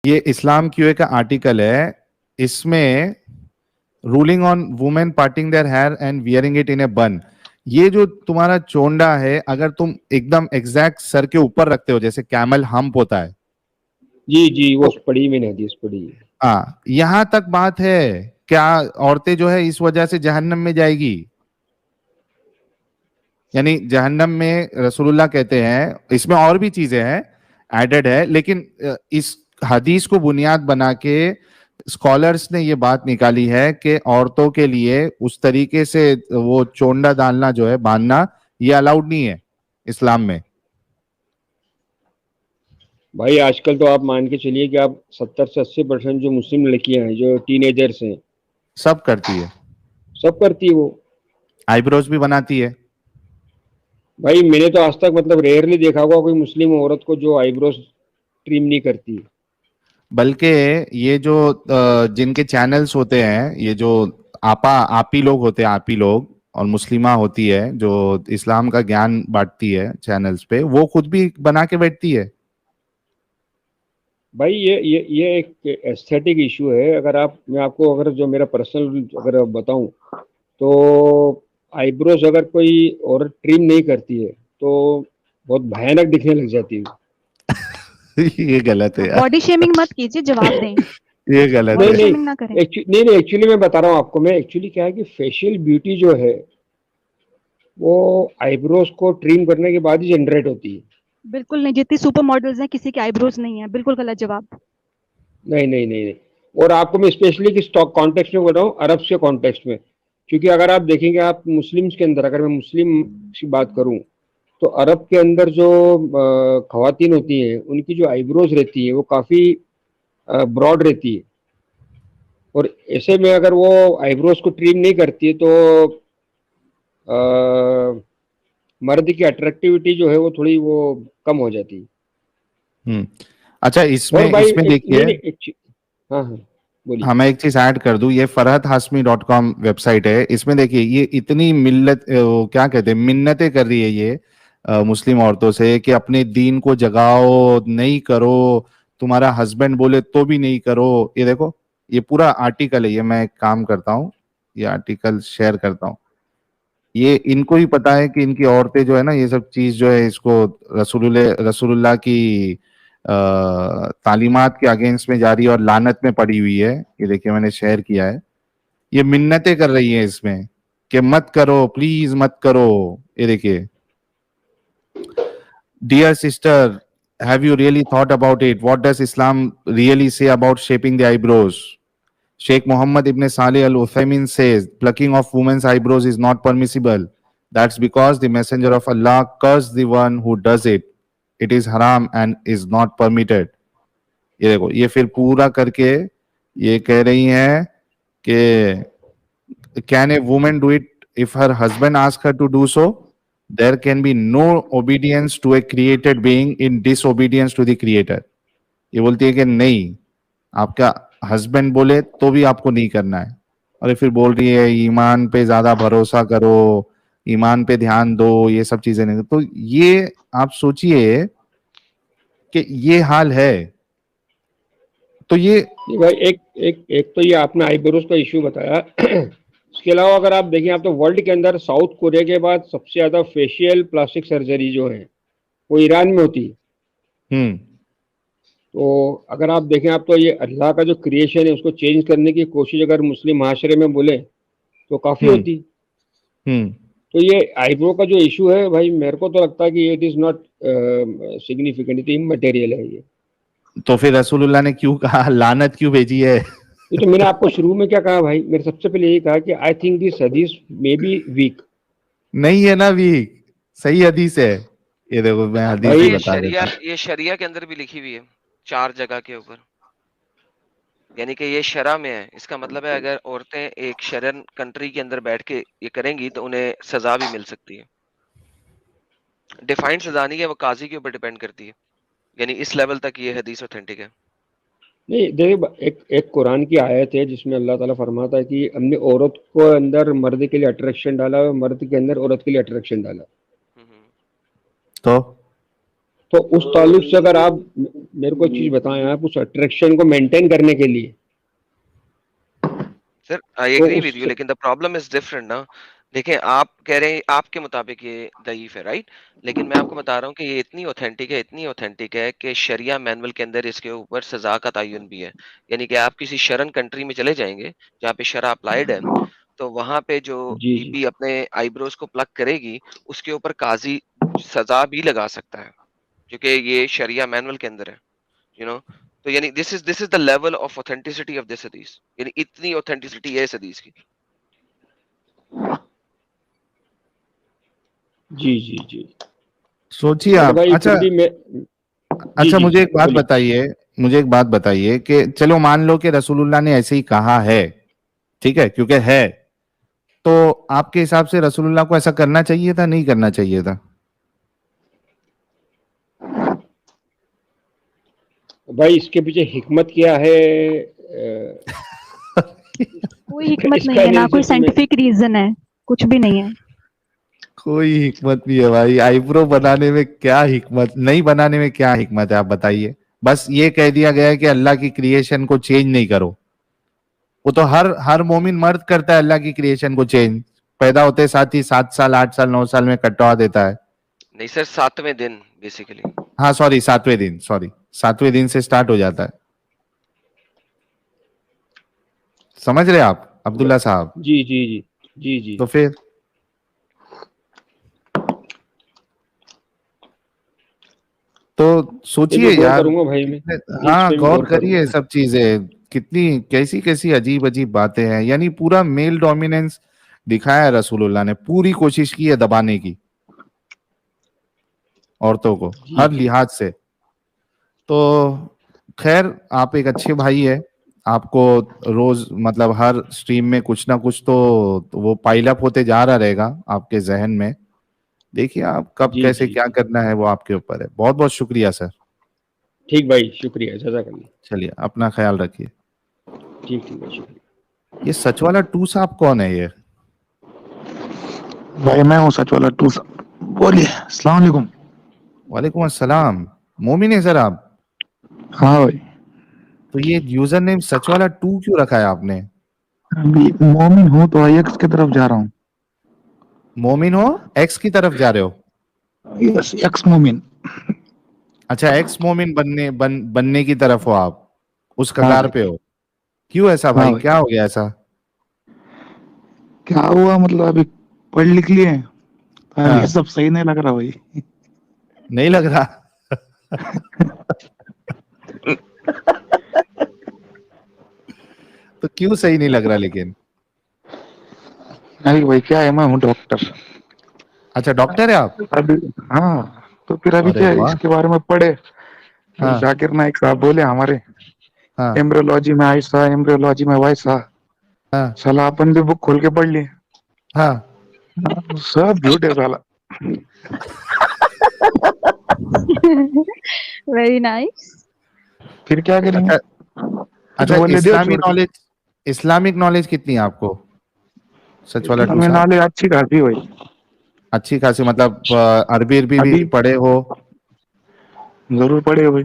ये इस्लाम क्यूए का आर्टिकल है, इसमें ruling on women parting their hair and wearing it in a bun, ये जो तुम्हारा चोंडा है अगर तुम एकदम एग्जैक्ट सर के ऊपर रखते हो जैसे कैमल हम्प होता है, जी जी, वो तो पढ़ी मैंने, हदीस पढ़ी है। हाँ यहां तक बात है। क्या औरतें जो है इस वजह से जहन्नम में जाएगी? यानी जहन्नम में रसूलुल्लाह कहते हैं, इसमें और भी चीजें हैं एडेड है, लेकिन इस हदीस को बुनियाद बना के स्कॉलर्स ने ये बात निकाली है कि औरतों के लिए उस तरीके से वो चोंडा डालना जो है, बांधना, ये अलाउड नहीं है इस्लाम में। भाई आजकल तो आप मान के चलिए कि आप 70 से 80% जो मुस्लिम लड़कियां हैं, जो टीनेजर्स हैं, सब करती है, सब करती है वो। आईब्रोज भी बनाती है। भाई मैंने तो आज तक मतलब रेयरली देखा होगा कोई मुस्लिम औरत को जो आईब्रोज ट्रिम नहीं करती। बल्कि ये जो जिनके चैनल्स होते हैं, ये जो आपी लोग होते हैं, आपी लोग और मुस्लिमा होती है जो इस्लाम का ज्ञान बांटती है चैनल्स पे, वो खुद भी बना के बैठती है। भाई ये एक एस्थेटिक इशू है। अगर आप, मैं आपको अगर जो मेरा पर्सनल अगर बताऊं, तो आईब्रोज अगर कोई औरत ट्रिम नहीं करती है तो बहुत भयानक दिखने लग जाती है। ये गलत है यार। बॉडी शेमिंग मत कीजिए, जवाब दें। ये गलत नहीं बॉडी है। नहीं, शेमिंग ना करें। नहीं एक्चुअली मैं बता रहा हूँ आपको, मैं एक्चुअली क्या है कि फेशियल ब्यूटी जो है वो आईब्रोज को ट्रिम करने के बाद ही जनरेट होती है। बिल्कुल नहीं, जितनी सुपर मॉडल्स हैं किसी के आईब्रोज नहीं है। बिल्कुल गलत जवाब। नहीं नहीं नहीं नहीं। और आपको मैं स्पेशली किस कॉन्टेक्स्ट में बोल रहा हूँ, अरब के कॉन्टेक्स्ट में। क्योंकि अगर आप देखेंगे, आप मुस्लिम्स के अंदर, अगर मैं मुस्लिम की बात करूँ, तो अरब के अंदर जो खवातीन होती हैं उनकी जो आईब्रोज रहती है वो काफ़ी ब्रॉड रहती है। और ऐसे में अगर वो आईब्रोज को ट्रिम नहीं करती है तो मर्द की अट्रैक्टिविटी जो है वो थोड़ी वो कम हो जाती है। अच्छा, और इसमें भाई इसमें नहीं देखिए, नहीं हाँ हाँ, बोलिए। हाँ मैं एक चीज ऐड कर दूं, ये farhathasmi.com वेबसाइट है, इसमें देखिए ये इतनी मिल्लत वो क्या कहते हैं, मिन्नतें कर रही है ये मुस्लिम औरतों से कि अपने दीन को जगाओ, नहीं करो, तुम्हारा हस्बैंड बोले तो भी नहीं करो। ये देखो, ये पूरा आर्टिकल है, ये मैं एक काम करता हूँ, ये आर्टिकल शेयर करता हूँ। ये इनको ही पता है कि इनकी औरतें जो है ना, ये सब चीज जो है इसको रसूलुल्लाह की तालीमात के अगेंस्ट में जा रही है और लानत में पड़ी हुई है। ये देखिए मैंने शेयर किया है, ये मिन्नतें कर रही है इसमें कि मत करो, प्लीज मत करो। ये देखिए, dear sister, have you really thought about it? What does Islam really say about shaping the eyebrows? Sheikh Muhammad ibn Salih al Uthaymin says plucking of women's eyebrows is not permissible. That's because the Messenger of Allah cursed the one who does it. It is haram and is not permitted. ये देखो, ये फिर पूरा करके ये कह रही हैं कि can a woman do it if her husband asks her to do so? There can be no obedience to a created being in disobedience to the creator. ये बोलती है कि नहीं, आपका हस्बैंड बोले तो भी आपको नहीं करना है। और फिर बोल रही है ईमान पे ज्यादा भरोसा करो, ईमान पे ध्यान दो, ये सब चीजें नहीं। तो ये आप सोचिए कि ये हाल है। तो ये नहीं भाई, एक एक एक तो ये आपने आईब्रोज का इश्यू बताया। इसके अलावा अगर आप देखें, आप तो वर्ल्ड के अंदर साउथ कोरिया के बाद सबसे ज्यादा फेशियल प्लास्टिक सर्जरी जो है वो ईरान में होती है। तो अगर आप देखें, आप तो ये अल्लाह का जो क्रिएशन है उसको चेंज करने की कोशिश अगर मुस्लिम माशरे में बोले तो काफी होती। हम्म तो ये आईब्रो का जो इशू है भाई, मेरे को तो लगता है कि it is not significant, it immaterial है ये। तो फिर रसूलुल्लाह ने क्यों कहा, लानत क्यों भेजी है? ये तो मैंने आपको शुरू में क्या कहा भाई, मैंने सबसे पहले यही कहा कि आई थिंक दिस हदीस मे बी वीक। नहीं है ना वीक, सही हदीस है। ये देखो मैं हदीस भाई भी ये बता देता शरिया, हूँ। ये शरिया के अंदर भी लिखी हुई है 4 जगह के ऊपर, यानी कि ये शरा में है। इसका मतलब है अगर औरतें एक शरन कंट्री के अंदर बैठ के ये करेंगी तो उन्हें सजा भी मिल सकती है। डिफाइंड सजा नहीं है, वो काजी के ऊपर डिपेंड करती है। यानी इस लेवल तक ये हदीस ऑथेंटिक है। नहीं देखिए, एक कुरान की आयत है जिसमें अल्लाह ताला फरमाता है कि हमने औरत को अंदर मर्द के लिए अट्रैक्शन डाला और मर्द के अंदर औरत के लिए अट्रैक्शन डाला। तो तो उस ताल्लुक से अगर आप मेरे को एक चीज बताएं, आप उस अट्रैक्शन को मेंटेन करने के लिए सर आई तो एग्री उस विद यू, लेकिन द प्रॉब्लम इज डिफरेंट ना। देखिए आप कह रहे हैं आपके मुताबिक ये दईफ है, राइट? लेकिन मैं आपको बता रहा हूँ कि ये इतनी ऑथेंटिक है, इतनी ऑथेंटिक है कि शरिया मैनुअल के अंदर इसके ऊपर सजा का तयन भी है। यानी कि आप किसी शरण कंट्री में चले जाएंगे जहाँ पे शरा अप्लाइड है, तो वहां पे जो जी जी बीबी अपने आईब्रोज को प्लग करेगी उसके ऊपर काजी सजा भी लगा सकता है, क्योंकि ये शरिया मैनुअल के अंदर है, यू नो। तो यानी this is the level of authenticity of this हदीस, यानी इतनी ऑथेंटिसिटी है इस हदीस की। जी जी जी। सोचिए बट आप। भाई अच्छा, फिर भी मैं जी अच्छा जी मुझे एक बात बोलिए। बताइए, मुझे एक बात बताइए कि चलो मान लो कि रसूलुल्लाह ने ऐसे ही कहा है, ठीक है, क्योंकि है, तो आपके हिसाब से रसूलुल्लाह को ऐसा करना चाहिए था, नहीं करना चाहिए था? भाई इसके पीछे हिकमत क्या है? कोई हिकमत इसका नहीं है, ना कोई एनालिसिस में साइंटिफिक रीजन है, कुछ भी नहीं है। कोई हिकमत नहीं है भाई, आईब्रो बनाने में क्या हिकमत, नहीं बनाने में क्या हिकमत है, आप बताइए। बस ये कह दिया गया है कि अल्लाह की क्रिएशन को चेंज नहीं करो। वो तो हर मोमिन मर्द करता है अल्लाह की क्रिएशन को चेंज। पैदा होते साथ ही 7 साल 8 साल 9 साल में कटवा देता है। नहीं सर, 7वें दिन बेसिकली। हाँ सॉरी, 7वें दिन, सॉरी, 7वें दिन से स्टार्ट हो जाता है। समझ रहे आप अब्दुल्ला साहब? जी जी जी जी जी। तो फिर तो ये सोचिए भी गौर यार, करूंगा भाई मैं, इस हाँ पे भी गौर गौर करिए, करूंगा। सब चीजें कितनी कैसी कैसी अजीब अजीब बातें हैं। यानी पूरा मेल डोमिनेंस दिखाया है रसूलुल्लाह ने, पूरी कोशिश की है दबाने की औरतों को जी हर जी लिहाज से। तो खैर, आप एक अच्छे भाई है, आपको रोज मतलब हर स्ट्रीम में कुछ ना कुछ तो वो पाइल अप होते जा रहा रहेगा आपके जहन में। देखिए आप कब जी कैसे जी। क्या करना है वो आपके ऊपर है। बहुत बहुत शुक्रिया सर। ठीक भाई, शुक्रिया, जज़ाकल्लाह। चलिए, अपना ख्याल रखिए। ठीक ठीक भाई, शुक्रिया। ये सच वाला टू साहब कौन है ये? भाई मैं हूँ सच वाला टू। बोलिए, अस्सलाम वालेकुम। वालेकुम अस्सलाम। मोमिन है सर आप? हाँ भाई, तो ये यूजर नेम सच वाला टू क्यों रखा है आपने? अभी मोमिन हूँ तो एक्स की तरफ जा रहा हूँ। मोमिन हो, एक्स की तरफ जा रहे हो? यस, एक्स मोमिन। अच्छा, एक्स मोमिन बनने की तरफ हो आप, उस हाँ कगार भाई। पे हो। क्यों ऐसा हाँ भाई, भाई, क्या हो गया ऐसा? क्या हुआ मतलब अभी पढ़ लिख लिए, अभी ये हाँ, सब सही नहीं लग रहा भाई। नहीं लग रहा? तो क्यों सही नहीं लग रहा लेकिन? अरे भाई क्या है, मैं हूँ डॉक्टर अच्छा, डॉक्टर है आप? अभी। हाँ, तो फिर अभी अरे क्या है, वाह। इसके बारे में पढ़े। फिर हाँ जाकिर नाइक साहब बोले हमारे हाँ एम्ब्रियोलॉजी में ऐसा, एम्ब्रियोलॉजी में वैसा। हाँ साला अपन भी बुक खोल के पढ़ लिए। हाँ। सब झूठ है साला। Very nice. फिर क्या करेंगे, अच्छा, फिर अच्छा बोले दो छोड़ के। इस्लामिक नॉलेज कितनी है आपको, सच वाला टू इस्लामी साहब? नॉलेज अच्छी खासी भाई। अच्छी खासी मतलब अरबी अरबी भी अभी पढ़े हो? जरूर पढ़े भाई।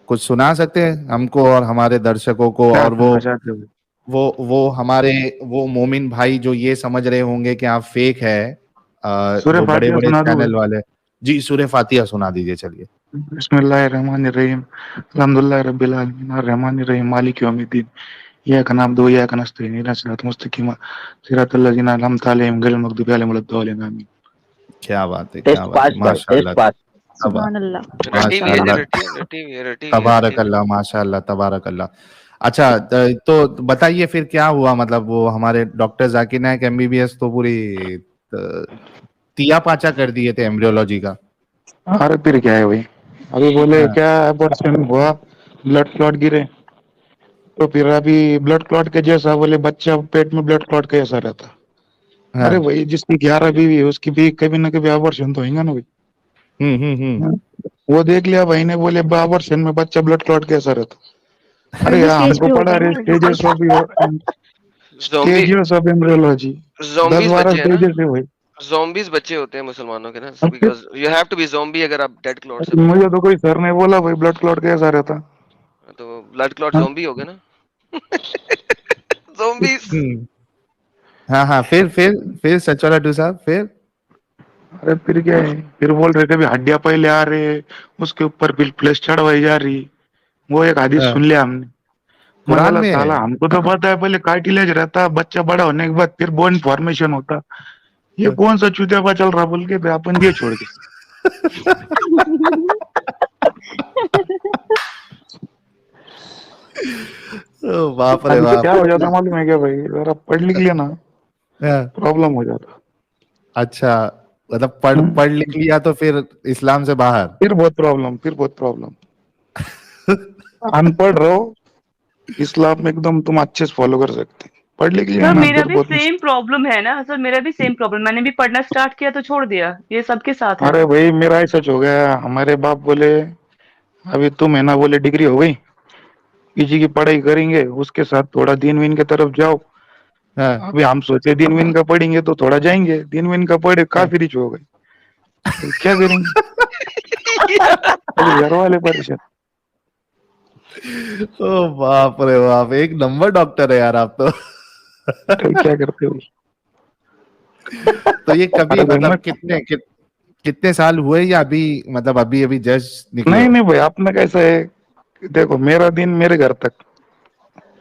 कुछ सुना सकते हैं हमको और हमारे दर्शकों को? क्या और सुनना चाहते हो? वो हमारे वो मोमिन भाई जो ये समझ रहे होंगे कि आप फेक है, सूरह जो बड़े फातिहा बड़े सुना दूं भाई? चैनल वाले। जी, सूरह फातिहा सुना दीजिए चलिए। बिस्मिल्लाहिर्रहमानिर्रहीम, अल्हम्दुलिल्लाहि रब्बिल आलमीन, अर्रहमानिर्रहीम, मालिक यौमिद्दीन, इय्याका नअबुदु व इय्याका नस्तईन, इहदिना सिरातल मुस्तकीम, सिरातल लज़ीना अनअमता अलैहिम गैरिल मग़दूबि अलैहिम वलद्दालिन, आमीन। क्या बात है, क्या टेस्ट बात है, पास भाई, टेस्ट माशाल्लाह। पास। तबा सुभान अल्लाह। रटी हुई है जी, माशाल्लाह, रटी हुई है, रटी तबारक हुई है। अल्लाह, माशाल्लाह, तबारक अल्लाह। अच्छा, तो बताइए फिर क्या हुआ, मतलब वो हमारे डॉक्टर जाकिर नायक एमबीबीएस तो पूरी तिया पाचा कर दिए थे एम्ब्रियोलॉजी का। अरे फिर क्या है भाई, अभी बोले हाँ क्या अबॉर्शन हुआ, ब्लड क्लॉट गिरे। तो फिर अभी ब्लड क्लॉट के जैसा बोले बच्चा पेट में ब्लड क्लॉट कैसा रहता। अरे हाँ। भाई जिसकी 11 बीवी है उसकी भी कभी ना कभी अबॉर्शन तो होगा ना भाई। हम्म। वो देख लिया भाई ने, बोले अबॉर्शन में बच्चा ब्लड क्लॉट कैसा रहता। अरे अर्ली यार स्टेज हमको पे पढ़ा होगा रहे ना, early stages stage. Of zombie stages of embryology, 10 zombies 12 बच्चे हैं ना, स्टेजेस है भाई। zombies बच्चे होते हैं मुसलमानों के ना, अब फिर because you have to be zombie अगर आप dead clot से मुझे तो कोई सर ने बोला भाई ब्लड क्लॉट कैसा रहता। तो blood clot हाँ? zombie हो गए ना। zombies। हम्म। हाँ हाँ, फिर सचवाला टू साहब, फिर अरे फिर क्या है, फिर बोल रहे थे भी हड्डियां पहले आ रहे, उसके ऊपर फिर प्लेस चढ़वाई जा रही। वो एक हदीस हाँ, सुन लिया हमने। मैं कुरान बोला में है। साला हमको तो पता है पहले कार्टिलेज रहता, बच्चा बड़ा होने के बाद फिर बोन फॉर्मेशन होता, ये कौन सा चूतियापा चल रहा बोल के फिर अपन दिए छोड़ के। ओ बाप रे अभी तो बाप। क्या हो जाता मालूम है क्या भाई, जरा पढ़ लिख लिया ना हाँ, प्रॉब्लम हो जाता। अच्छा, मतलब पढ़ हम्म। पढ़ लिख लिया तो फिर इस्लाम से बाहर। फिर बहुत प्रॉब्लम, फिर बहुत प्रॉब्लम। अनपढ़ रहो, इस्लाम में एकदम तुम अच्छे से फॉलो कर सकते हैं। पढ़ लिख लिया सर ना मेरा फिर भी बहुत सेम प्रॉब्लम है ना सर, मेरा भी सेम प्रॉब्लम, मैंने भी पढ़ना स्टार्ट किया तो छोड़ दिया, ये सबके साथ है। अरे भाई मेरा ही सच हो गया। हमारे बाप बोले अभी तुम है ना, बोले डिग्री हो गई, पीजी की पढ़ाई करेंगे, उसके साथ थोड़ा दिन विन की तरफ जाओ। हाँ, अभी हम सोचे दिन विन का पढ़ेंगे तो थोड़ा जाएंगे, दिन विन का पढ़े काफी रिच हो गए, तो क्या करेंगे। अभी घर वाले परेशान। ओ बाप रे बाप, एक नंबर डॉक्टर है यार आप तो। तो क्या करते हो। तो ये कभी अरे घर में मतलब कितने साल हुए, या अभी मतलब अभी अभी जस्ट निकले नहीं हो? नहीं भाई, आपने कैसा है, देखो मेरा दिन मेरे घर तक,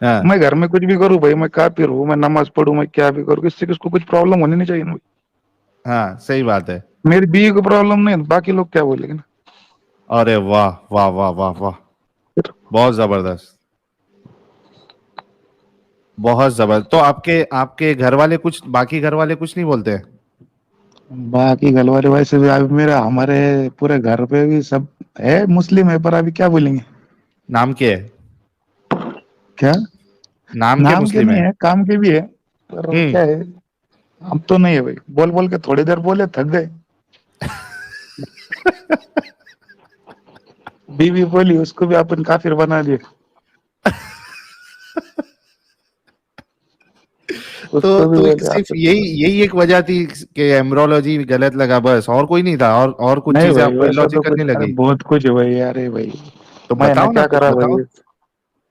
हाँ मैं घर में कुछ भी करूँ भाई, मैं काफिर हूँ, मैं नमाज पढ़ूं, मैं क्या भी करूँ, किससे किसको कुछ प्रॉब्लम होनी नहीं चाहिए ना भाई। हाँ, सही बात है। मेरी बीवी को प्रॉब्लम नहीं है, बाकी लोग क्या बोलेंगे ना। अरे वाह वाह वाह वाह वाह, फिर बहुत जबरदस्त, बहुत जबरदस्त। तो आपके आपके घर वाले कुछ, बाकी घर वाले कुछ नहीं बोलते हैं? बाकी घर वाले वैसे भी अभी मेरा हमारे पूरे घर पे भी सब है मुस्लिम है, पर अभी क्या बोलेंगे। नाम के है? क्या नाम के नाम के मुस्लिम नहीं है? है, काम के भी है, पर हम्म। क्या है, अब तो नहीं है भाई, बोल बोल के थोड़ी देर बोले थक गए। बीवी बोली उसको भी अपन काफिर बना दिए, उसको भी तो बोले सिर्फ आप। यही यही एक वजह थी कि एम्ब्रोलॉजी गलत लगा, बस और कोई नहीं था? और कुछ नहीं चीजें भाई आपको वैसा तो इलॉजिकल कुछ, नहीं अरे लगी? बहुत कुछ है भाई, अरे भाई तो मैंने बताओ ना, क्या कुछ करा बताओ, भाई।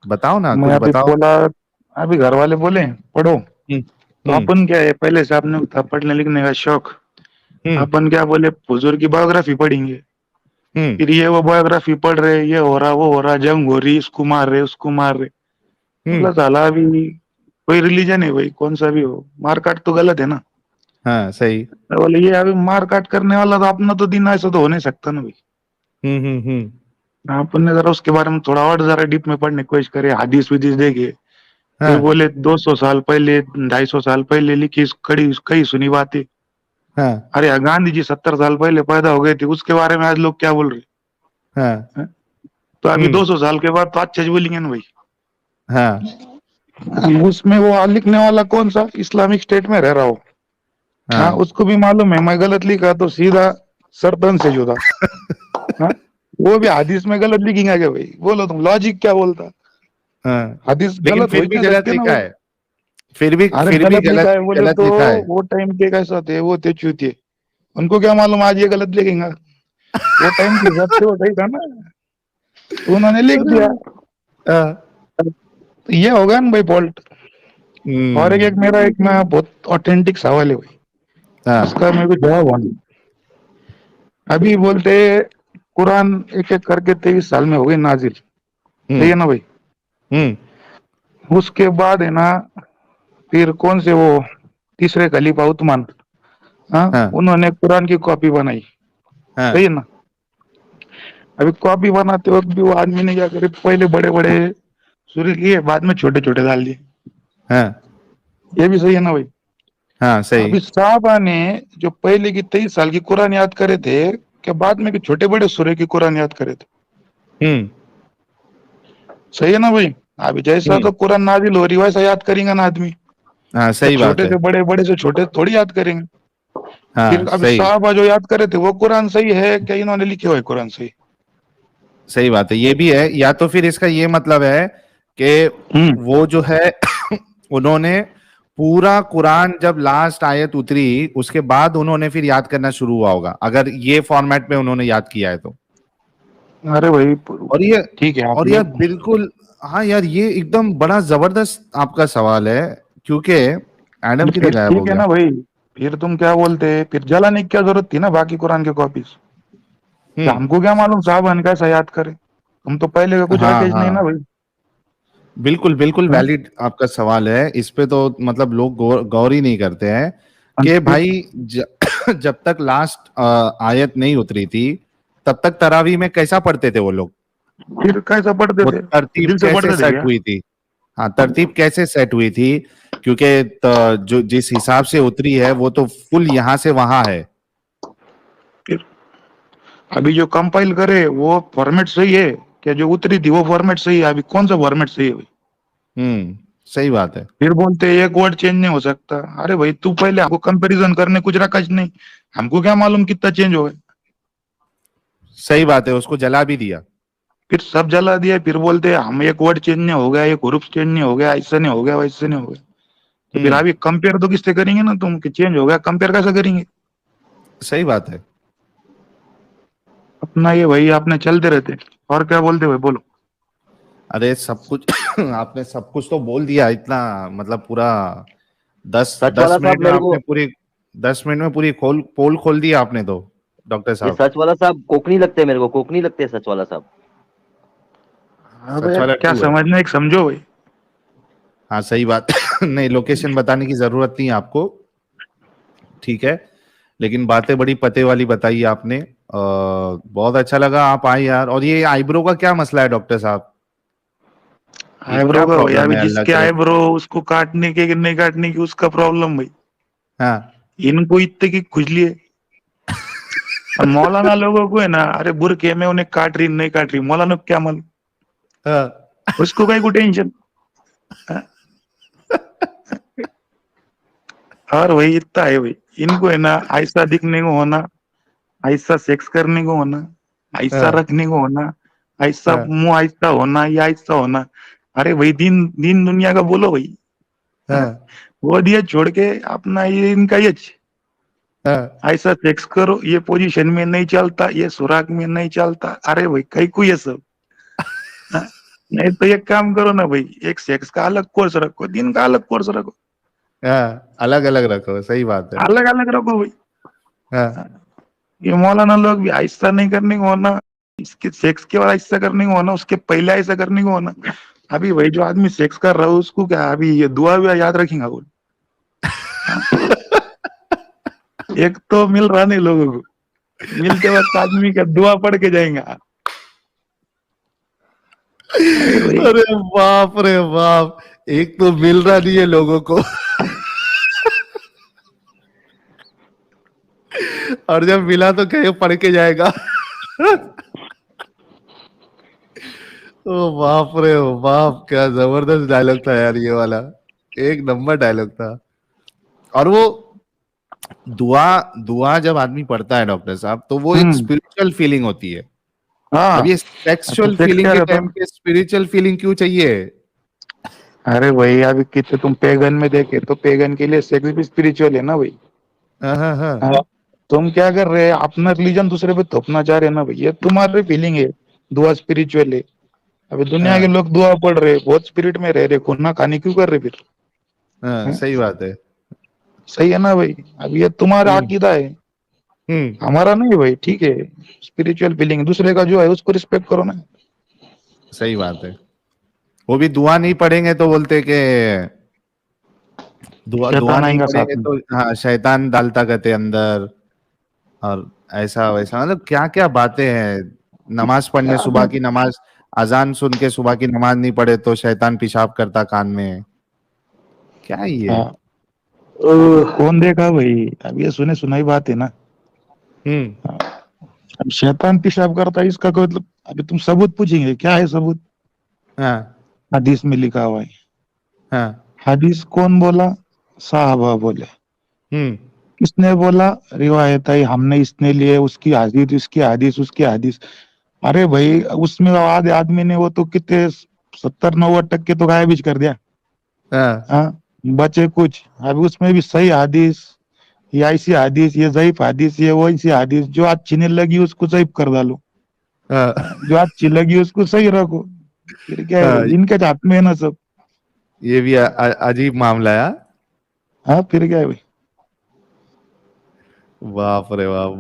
बताओ ना, मैं कुछ अभी बताओ। बोला, अभी घर वाले बोले पढ़ो, हम्म। तो हम्म। अपन क्या है, पहले से आपने था पढ़ने लिखने का शौक, हम्म। अपन क्या बोले हुजूर की बायोग्राफी पढ़ेंगे। हम्म। फिर ये वो बायोग्राफी पढ़ रहे, ये हो रहा वो हो रहा, जंग हो रही, इसको मार रहे उसको मार रहे। हम्म। मतलब साला अभी कोई रिलीजन है भाई, कौन सा भी हो, मार काट तो गलत है ना। हाँ, सही। मैं बोले ये अभी मार काट करने वाला तो अपना तो दिन ऐसा तो हो नहीं सकता ना भाई। हम्म। अपन ने जरा उसके बारे में थोड़ा और जरा डीप में पढ़ने की कोशिश करे, हदीस विदीस देखे। फिर हाँ। बोले 200 साल पहले 250 साल पहले लिखी इस कड़ी कई सुनी बातें। हाँ। अरे गांधी जी 70 साल पहले पैदा हो गए थे, उसके बारे में आज लोग क्या बोल रहे हाँ। हैं। तो अभी 200 साल के बाद तो अच्छे से बोलेंगे ना भाई। हाँ। उसमें वो लिखने वाला कौन सा इस्लामिक स्टेट में रह रहा हो, हाँ हाँ। उसको भी मालूम है मैं गलत लिखा तो सीधा सरतन से जुदा। हाँ वो भी हदीस में गलत लिखेंगे क्या भाई, बोलो तुम लॉजिक क्या बोलता। हाँ, हदीस लेकिन गलत हो फिर ही भी नहीं गलत सकते ना लिखा भाई। है। फिर भी अरे फिर भी गलत लिखा है बोले गलत तो, लिखा है। वो टाइम के कैसा थे, वो थे चूतिए, उनको क्या मालूम आज ये गलत लिखेंगे। वो टाइम के हिसाब से वो सही था ना, तो उन्होंने लिख दिया। हाँ। तो ये हो गया ना भाई फॉल्ट। और एक हम्म। मेरा एक ना बहुत ऑथेंटिक सवाल है भाई, हाँ। उसका मेरे को जवाब आना। अभी बोलते कुरान एक एक करके 23 साल में हो गई नाजिल, सही है हम्म। ना भाई। हम्म। उसके बाद है ना, फिर कौन से वो तीसरे खलीफा उस्मान, हाँ हाँ। उन्होंने कुरान की कॉपी बनाई, सही है हाँ। ना। अभी कॉपी बनाते वक्त भी वो आदमी ने क्या करे, पहले बड़े बड़े सूर्य किए, बाद में छोटे छोटे डाल दिए, हाँ। ये भी सही है ना भाई। हाँ, सही। अभी साहबा ने जो पहले की 23 साल की कुरान याद करे थे, कि बाद में कि छोटे बड़े सूर्य की कुरान याद करे थे, हम्म। सही है ना भाई। अभी जैसा हम्म। तो कुरान नाजिल हो रही वैसा याद करेंगे ना आदमी, हाँ, तो सही बात छोटे है। से बड़े बड़े से छोटे थोड़ी याद करेंगे। हाँ, फिर अभी सही। साहबा जो याद करे थे वो कुरान सही है क्या, इन्होंने लिखे हुए कुरान सही। सही बात है, ये भी है। या तो फिर इसका ये मतलब है कि हम्म। वो जो है उन्होंने पूरा कुरान जब लास्ट आयत उतरी उसके बाद उन्होंने फिर याद करना शुरू हुआ होगा, अगर ये फॉर्मेट में उन्होंने याद किया है तो। अरे भाई और ये ठीक है, आप और यार बिल्कुल, हाँ यार ये एकदम बड़ा जबरदस्त आपका सवाल है, क्योंकि एडम किधर फिर गायब हो ठीक है गया? ना भाई, फिर तुम क्या बोलते, फिर जलाने की क्या जरूरत थी ना बाकी कुरान के कॉपीज? हमको क्या मालूम साहब कैसा याद करे, हम तो पहले का कुछ हाँ रखे नहीं ना हाँ, भाई। बिल्कुल बिल्कुल हाँ? वैलिड आपका सवाल है। इस पे तो मतलब लोग गौर ही नहीं करते हैं कि भाई जब तक लास्ट आयत नहीं उतरी थी तब तक तरावी में कैसा पढ़ते थे वो लोग? फिर कैसा पढ़ते वो थे, तरतीब दिल से कैसे पढ़ते थे सेट क्या? हुई थी? हाँ, तरतीब कैसे सेट हुई थी? क्योंकि जो जिस हिसाब से उतरी है वो तो फुल यहाँ से वहां है। फिर अभी जो कंपाइल करे वो फॉर्मेट सही है क्या? जो उतरी थी वो फॉर्मेट सही है? अभी कौन सा फॉर्मेट सही है भाई? सही बात है। फिर बोलते हैं एक वर्ड चेंज नहीं हो सकता। अरे भाई तू पहले हमको कंपैरिजन करने कुछ रखा ही नहीं, हमको क्या मालूम कितना चेंज हो गया? सही बात है, उसको जला भी दिया। फिर सब जला दिया, फिर बोलते हैं हम एक वर्ड चेंज नहीं हो गया, एक ग्रुप चेंज नहीं हो गया, ऐसा नहीं हो गया, वैसे नहीं हो गया। तो फिर अभी कंपेयर तो किससे करेंगे ना तुम कि चेंज हो गया, कंपेयर कैसे करेंगे? सही बात है। अपना ये भाई आपने चलते रहते। और क्या बोलते भाई, बोलो। अरे सब कुछ आपने सब कुछ तो बोल दिया, इतना मतलब पूरा दस सच दस वाला मिनट साहब में मेरे आपने को, पूरी 10 मिनट में पूरी पोल खोल दिया आपने तो, डॉक्टर ये साहब। सच वाला साहब कोकनी लगते हैं मेरे को, कोकनी लगते हैं सच वाला साहब। अबे सच यार वाला क्या 2 है। समझना, एक समझो भाई। हाँ सही बात नहीं, लोकेशन बताने की जरूरत नहीं है आपको, ठीक है, लेकिन बातें बड़ी पते वाली बताई आपने। बहुत अच्छा लगा आप आए यार। और ये आईब्रो का क्या मसला है डॉक्टर साहब? ये आईब्रो क्या का भाई, प्रॉब्लम अभी है, अल्लाह जिसके करे? आईब्रो उसको काटने के कि नहीं काटने की उसका प्रॉब्लम भाई। हाँ इनको इतने की खुजली है। और मौलाना लोगों को है ना, अरे बुरके में उन्हें काट रही नहीं काट रही, मौलाना को क्या मालूम, हाँ उसको कहीं को टेंशन। और वही इतना है भाई, इनको है ना ऐसा दिखने को होना, ऐसा सेक्स करने को होना, ऐसा हाँ रखने को होना, ऐसा हाँ मुंह ऐसा होना या ऐसा होना। अरे भाई दीन दीन दुनिया का बोलो भाई। हाँ वो दिया छोड़ के अपना ये इनका ये हाँ ऐसा सेक्स करो, ये पोजीशन में नहीं चलता, ये सुराग में नहीं चलता। अरे भाई कई को ये सब। हाँ? नहीं तो एक काम करो ना भाई, एक सेक्स का अलग कोर्स रखो, दिन का अलग कोर्स रखो, हाँ, अलग अलग रखो, सही बात है। अलग अलग रखो भाई। हाँ ये मौलाना लोग भी ऐसा नहीं करने को होना, इसके सेक्स के बाद ऐसा करने को होना, उसके पहले ऐसा करने को होना। अभी भाई जो आदमी सेक्स कर रहा है उसको क्या अभी ये दुआ भी याद रखेंगे वो? हाँ? एक तो मिल रहा नहीं लोगों को, मिलते वक्त आदमी का दुआ पढ़ के जाएंगे। अरे भाई अरे बाप रे बाप, एक तो मिल रहा नहीं है लोगों को और जब मिला तो कहीं पढ़ के जाएगा ओ बाप रे ओ बाप, क्या जबरदस्त डायलॉग था यार ये वाला, एक नंबर डायलॉग था। और वो दुआ दुआ जब आदमी पढ़ता है डॉक्टर साहब तो वो एक स्पिरिचुअल फीलिंग होती है। हाँ। अब ये अच्छा सेक्सुअल सेक्स फीलिंग क्या के रहता? टाइम पे स्पिरिचुअल फीलिंग क्यों चाहिए? अरे भाई अभी कितने तुम पेगन में देखे तो पेगन के लिए सेक्स भी स्पिरिचुअल है ना भाई। हाँ हाँ हाँ हाँ। तुम क्या कर रहे हैं, अपना रिलीजन दूसरे पे थोपना चाह रहे हैं ना भाई, ये तुम्हारी फीलिंग है। दुआ स्पिरिचुअल है। अभी दुनिया के हाँ लोग दुआ पढ़ रहे, बहुत स्पिरिट में रह रहे, खून ना खाने क्यों कर रहे फिर? हाँ, हाँ? सही बात है। सही है ना भाई? अब ये तुम्हारा हम्म अकीदा है, हम्म, हमारा नहीं भाई, ठीक है। स्पिरिचुअल फीलिंग दूसरे का जो है उसको रिस्पेक्ट करो ना। सही बात है। वो भी दुआ नहीं पढ़ेंगे तो बोलते कि दुआ शैतान नहीं आएगा पढ़ेंगे साथ में। तो हाँ शैतान डालता कहते अंदर, और ऐसा वैसा, मतलब क्या क्या बातें हैं। नमाज पढ़ने, सुबह की नमाज, अजान सुन के सुबह की नमाज नहीं पढ़े तो शैतान पेशाब करता कान में। क्या है ये? हाँ। कौन देखा भाई, अब ये सुने सुनाई बात है ना। हम्म, अब शैतान पेशाब करता है इसका कोई मतलब, अभी तुम सबूत पूछेंगे, क्या है सबूत? हाँ हदीस में लिखा हुआ है। हाँ, हदीस कौन बोला? साहबा बोले। हम्म, किसने बोला? रिवायत है, हमने इसने लिए, उसकी हदीस, उसकी हदीस, उसकी हदीस। अरे भाई उसमें आधे आदमी ने वो तो कितने 70-90% तो गायब ही कर दिया। हाँ हाँ। बचे कुछ। अभी उसमें भी सही हदीस, ये ऐसी हदीस, ये ज़ईफ हदीस, ये वैसी हदीस, जो अच्छी नहीं लगी उसको ज़ईफ कर डालो, जो अच्छी लगी उसको सही रखो। फिर क्या है भाई, इनके हाथ में है ना सब। ये भी अजीब मामला है। हाँ फिर क्या है भाई। बाप रे बाप।